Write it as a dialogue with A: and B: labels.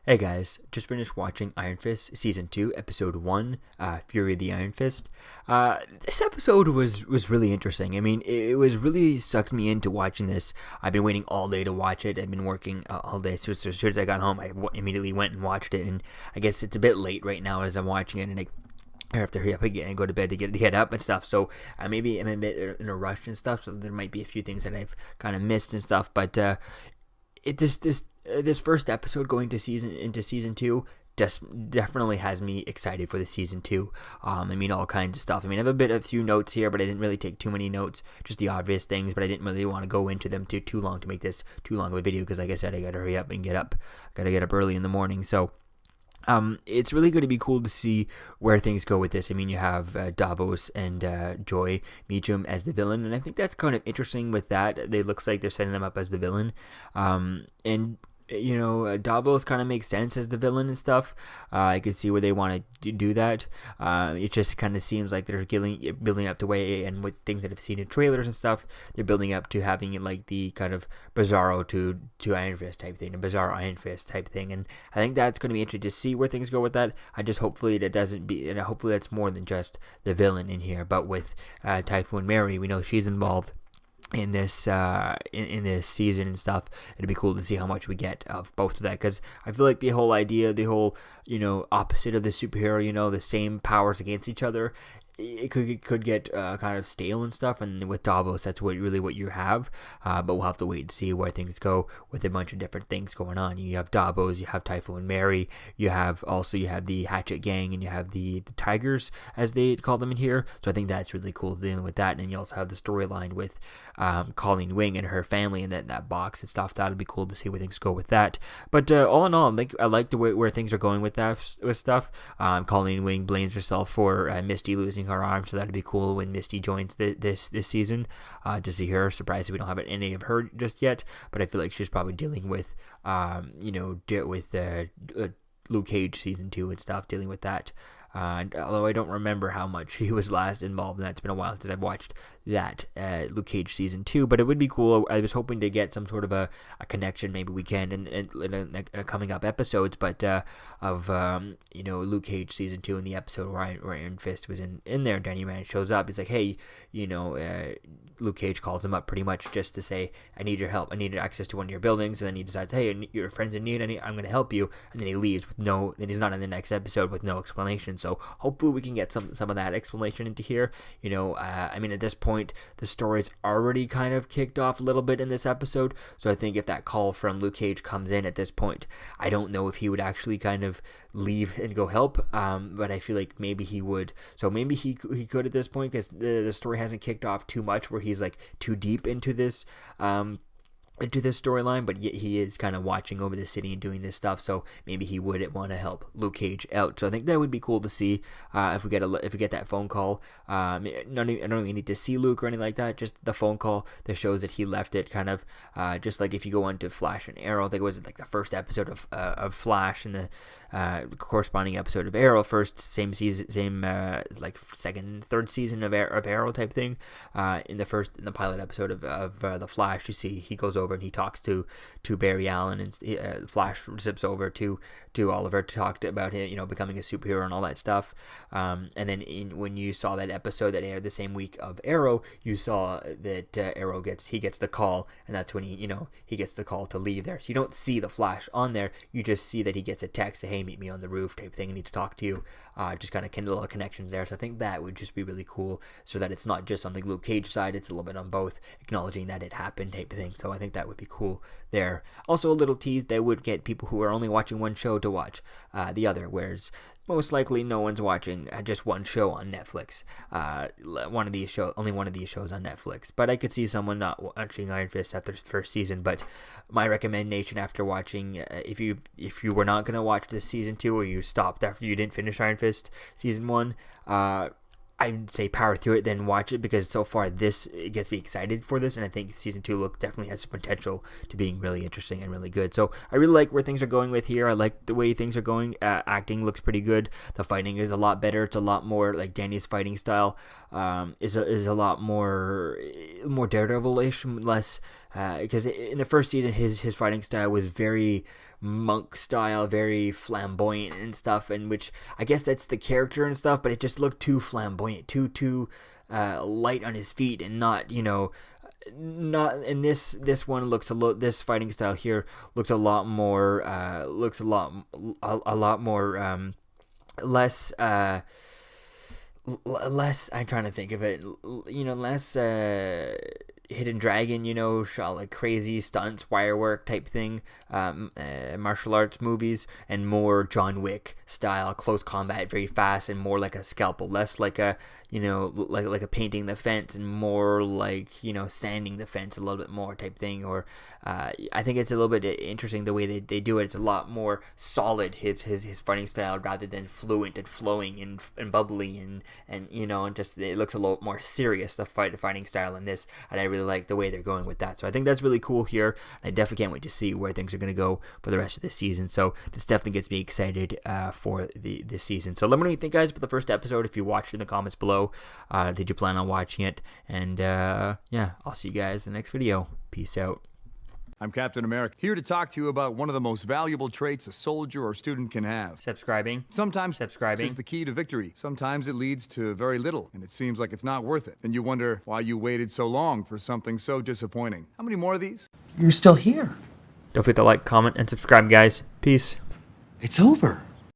A: Hey guys, just finished watching Iron Fist Season 2, Episode 1, Fury of the Iron Fist. This episode was really interesting. I mean, it was really sucked me into watching this. I've been waiting all day to watch it. I've been working all day, so as soon as I got home, I immediately went and watched it, and I guess it's a bit late right now as I'm watching it, and I have to hurry up again and go to bed to get up and stuff. So maybe I'm a bit in a rush and stuff, so there might be a few things that I've kind of missed and stuff, but this first episode going into season 2 just definitely has me excited for the season 2. All kinds of stuff. I have a few notes here, but I didn't really take too many notes, just the obvious things, but I didn't really want to go into them too long to make this too long of a video, because like I said, I gotta hurry up and get up. Gotta get up early in the morning, so it's really going to be cool to see where things go with this. You have Davos and Joy Meacham as the villain, and I think that's kind of interesting with that. It looks like they're setting them up as the villain, and Davos kind of makes sense as the villain and stuff. I could see where they want to do that. It just kind of seems like they're building up to way, and with things that I've seen in trailers and stuff, they're building up to having it like the kind of Bizarro to Iron Fist type thing, a Bizarro Iron Fist type thing, and I think that's going to be interesting to see where things go with that. I just hopefully hopefully that's more than just the villain in here, but with Typhoon Mary, we know she's involved in this in this season and stuff. It'd be cool to see how much we get of both of that, because I feel like the whole idea, the whole opposite of the superhero, the same powers against each other, it could get kind of stale and stuff. And with Davos, that's what you have. But we'll have to wait and see where things go with a bunch of different things going on. You have Davos, you have Typhoon Mary, you have the Hatchet Gang, and you have the Tigers, as they call them in here. So I think that's really cool dealing with that. And you also have the storyline with Colleen Wing and her family and that box and stuff. That'd be cool to see where things go with that. But all in all, I like the way where things are going with that with stuff. Colleen Wing blames herself for Misty losing her arm, so that'd be cool when Misty joins this season to see her. Surprised we don't have any of her just yet, but I feel like she's probably dealing with Luke Cage season 2 and stuff, dealing with that. Although I don't remember how much she was last involved in that. It's been a while since I've watched that Luke Cage season 2, but it would be cool. I was hoping to get some sort of a connection, maybe we can in coming up episodes, but of Luke Cage season 2, in the episode where Iron Fist was in there. Danny Rand shows up. He's like, hey, Luke Cage calls him up pretty much just to say, I need your help. I need access to one of your buildings. And then he decides, hey, your friend's in need. I'm going to help you. And then he leaves then he's not in the next episode with no explanation. So hopefully we can get some of that explanation into here. At this point, the story's already kind of kicked off a little bit in this episode. So I think if that call from Luke Cage comes in at this point, I don't know if he would actually kind of leave and go help. But I feel like maybe he would. So maybe he could at this point, because the story hasn't kicked off too much where he's like too deep into this storyline, but yet he is kind of watching over the city and doing this stuff, so maybe he would want to help Luke Cage out. So I think that would be cool to see if we get that phone call. I don't even need to see Luke or anything like that, just the phone call that shows that he left it kind of just like if you go on to Flash and Arrow. I think it was like the first episode of Flash and the corresponding episode of Arrow, same season, like second, third season of Arrow type thing. In the pilot episode of the Flash, you see he goes over and he talks to Barry Allen, and Flash zips over to Oliver to talk about him, becoming a superhero and all that stuff. And then when you saw that episode that aired the same week of Arrow, you saw that Arrow gets the call, and that's when he gets the call to leave there. So you don't see the Flash on there, you just see that he gets a text, say, hey, meet me on the roof type thing, I need to talk to you. Just kind of kindle a lot of connections there. So I think that would just be really cool, so that it's not just on the Luke Cage side, it's a little bit on both, acknowledging that it happened type of thing. So I think that would be cool there. Also a little tease that would get people who are only watching one show to watch the other, whereas most likely no one's watching just one show on Netflix. Only one of these shows on Netflix. But I could see someone not watching Iron Fist after the first season. But my recommendation after watching, if you were not going to watch this season 2, or you stopped after you didn't finish Iron Fist season 1, I'd say power through it, then watch it, because so far it gets me excited for this, and I think season 2 definitely has the potential to being really interesting and really good. So I really like where things are going with here. I like the way things are going. Acting looks pretty good. The fighting is a lot better. It's a lot more like Danny's fighting style is a lot more Daredevil-ish, less because in the first season his fighting style was very monk style, very flamboyant and stuff, and which I guess that's the character and stuff, but it just looked too flamboyant, too light on his feet, and not, you know, not. And this one looks this fighting style here looks a lot more less less, I'm trying to think of it, you know, less Hidden Dragon, you know, shot like crazy stunts, wire work type thing, martial arts movies, and more John Wick style, close combat, very fast, and more like a scalpel, less like a, you know, like a painting the fence, and more like, you know, sanding the fence a little bit more type thing. Or I think it's a little bit interesting the way they do it. It's a lot more solid, his fighting style, rather than fluent and flowing and bubbly, and you know, and just it looks a lot more serious, the fighting style in this, and I really like the way they're going with that. So I think that's really cool here. I definitely can't wait to see where things are going to go for the rest of the season. So this definitely gets me excited for this season. So let me know what you think, guys, about the first episode. If you watched it, in the comments below, did you plan on watching it? And yeah, I'll see you guys in the next video. Peace out.
B: I'm Captain America, here to talk to you about one of the most valuable traits a soldier or student can have.
A: Subscribing.
B: Sometimes subscribing is the key to victory. Sometimes it leads to very little, and it seems like it's not worth it. And you wonder why you waited so long for something so disappointing. How many more of these?
C: You're still here.
A: Don't forget to like, comment, and subscribe, guys. Peace.
C: It's over.